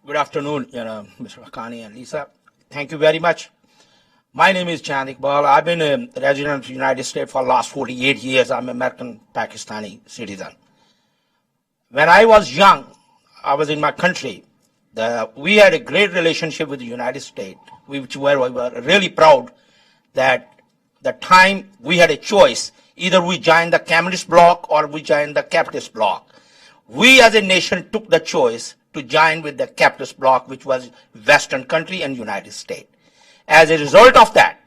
Good afternoon, Mr. Haqqani and Lisa. Thank you very much. My name is Chand Iqbal. I've been a resident of the United States for the last 48 years. I'm an American Pakistani citizen. When I was young, I was in my country. We had a great relationship with the United States, which we were really proud that the time we had a choice, either we joined the communist bloc or we joined the capitalist bloc. We as a nation took the choice to join with the capitalist bloc, which was Western country and United States. As a result of that,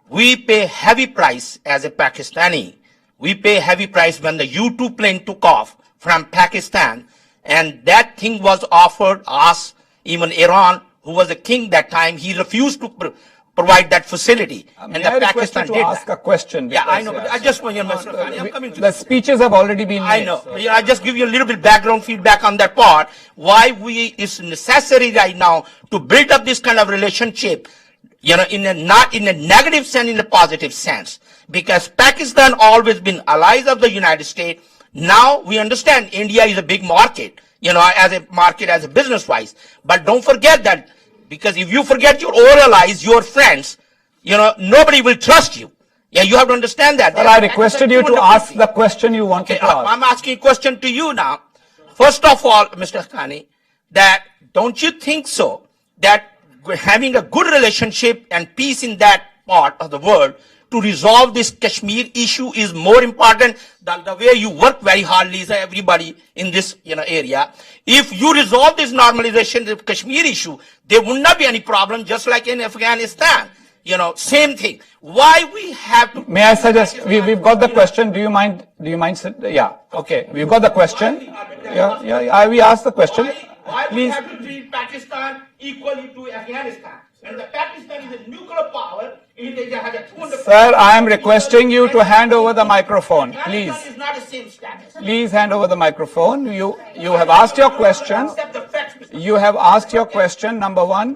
we pay heavy price as a Pakistani. We pay heavy price when the U-2 plane took off from Pakistan, and that thing was offered us, even Iran, who was the king that time, he refused to provide that facility. And the Pakistan did ask a question. Yeah, I know, but I just want I'm coming to the speeches have already been made. I know. So. I just give you a little bit background feedback on that part. Why it's necessary right now to build up this kind of relationship, not in a negative sense, in a positive sense. Because Pakistan always been allies of the United States. Now we understand India is a big market, as a market, as a business-wise. But don't forget that. Because if you forget your oral allies, your friends, nobody will trust you. Yeah, you have to understand that. Well, I requested you to ask the question you wanted to ask. I'm asking a question to you now. First of all, Mr. Haqqani, that don't you think so that having a good relationship and peace in that part of the world to resolve this Kashmir issue is more important than the way you work very hard, Lisa, everybody in this area. If you resolve this normalization of Kashmir issue, there would not be any problem, just like in Afghanistan. Same thing. Why we have to... May I suggest, we've got the question. Do you mind? Yeah, okay. We've got the question. Yeah, we asked the question. Why we have to treat Pakistan equally to Afghanistan? And the Pakistan is a nuclear power. Sir, I am requesting you to hand over the microphone, please. Is not the same status. Please hand over the microphone. You have asked your question. You have asked your question, number one.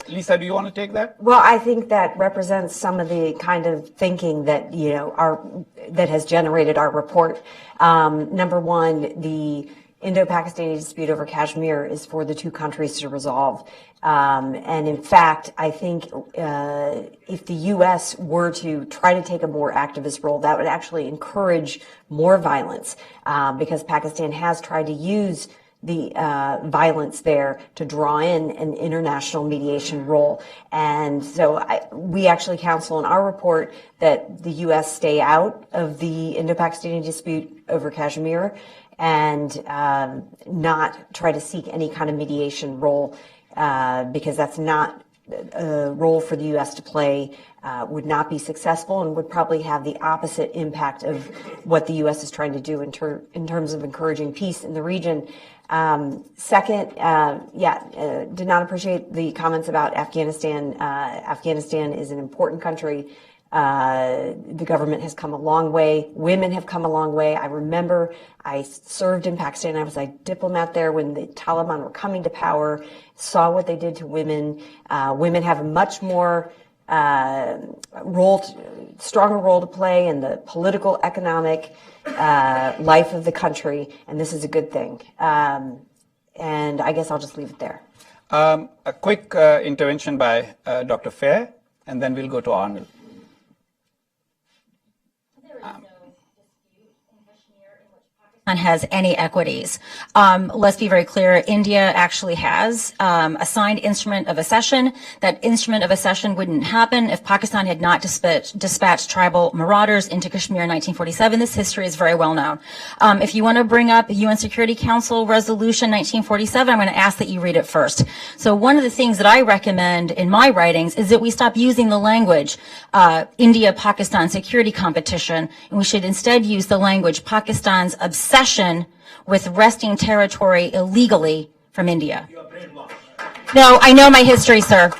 Lisa, do you want to take that? Well, I think that represents some of the kind of thinking that that has generated our report. Number one, the Indo-Pakistani dispute over Kashmir is for the two countries to resolve. And in fact, I think if the U.S. were to try to take a more activist role, that would actually encourage more violence, because Pakistan has tried to use the violence there to draw in an international mediation role. And so we actually counsel in our report that the U.S. stay out of the Indo-Pakistani dispute over Kashmir and not try to seek any kind of mediation role, because that's not a role for the U.S. to play, would not be successful and would probably have the opposite impact of what the U.S. is trying to do in terms of encouraging peace in the region. Second, did not appreciate the comments about Afghanistan. Afghanistan is an important country. The government has come a long way. Women have come a long way. I remember I served in Pakistan. I was a diplomat there when the Taliban were coming to power, saw what they did to women. Women have a much more stronger role to play in the political, economic life of the country, and this is a good thing. And I guess I'll just leave it there. A quick intervention by Dr. Fair, and then we'll go to Arnold. Has any equities. Let's be very clear. India actually has a signed instrument of accession. That instrument of accession wouldn't happen if Pakistan had not dispatched tribal marauders into Kashmir in 1947. This history is very well known. If you want to bring up UN Security Council Resolution 1947, I'm going to ask that you read it first. So one of the things that I recommend in my writings is that we stop using the language India-Pakistan security competition, and we should instead use the language Pakistan's obsession with wresting territory illegally from India. No, I know my history, sir.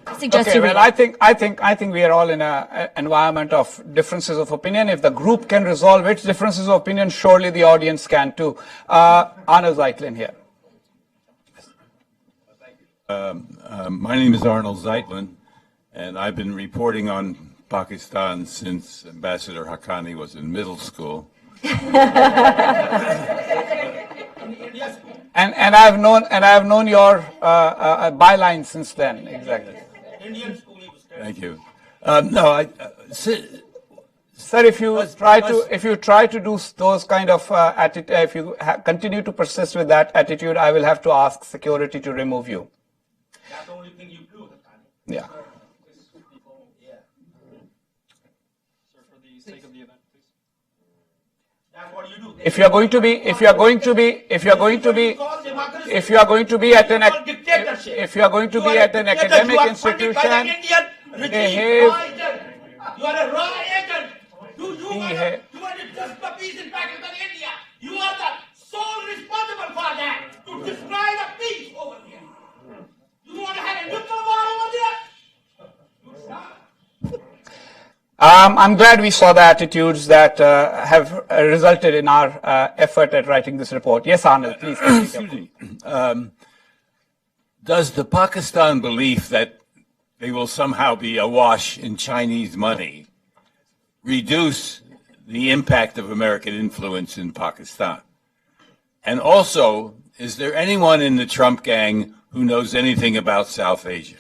I suggest okay, you read well, I think we are all in an environment of differences of opinion. If the group can resolve its differences of opinion, surely the audience can too. Arnold Zeitlin here. My name is Arnold Zeitlin, and I've been reporting on Pakistan since Ambassador Haqqani was in middle school. And I've known your byline since then. Exactly. Indian school he was Thank you. No, Sir, if you try to do those kind of if you continue to persist with that attitude, I will have to ask security to remove you. That's the only thing you do. Yeah. Sir, for the sake of the event, please. That's what you do. If you are going to be at an academic institution, behave. You are a raw agent. You are just the peace in Pakistan, India. You are the sole responsible for that, to destroy the peace over here. You want to have a nuclear war over there? I'm glad we saw the attitudes that have resulted in our effort at writing this report. Yes, Arnold, please. excuse me. Does the Pakistan belief that they will somehow be awash in Chinese money reduce the impact of American influence in Pakistan? And also, is there anyone in the Trump gang who knows anything about South Asia?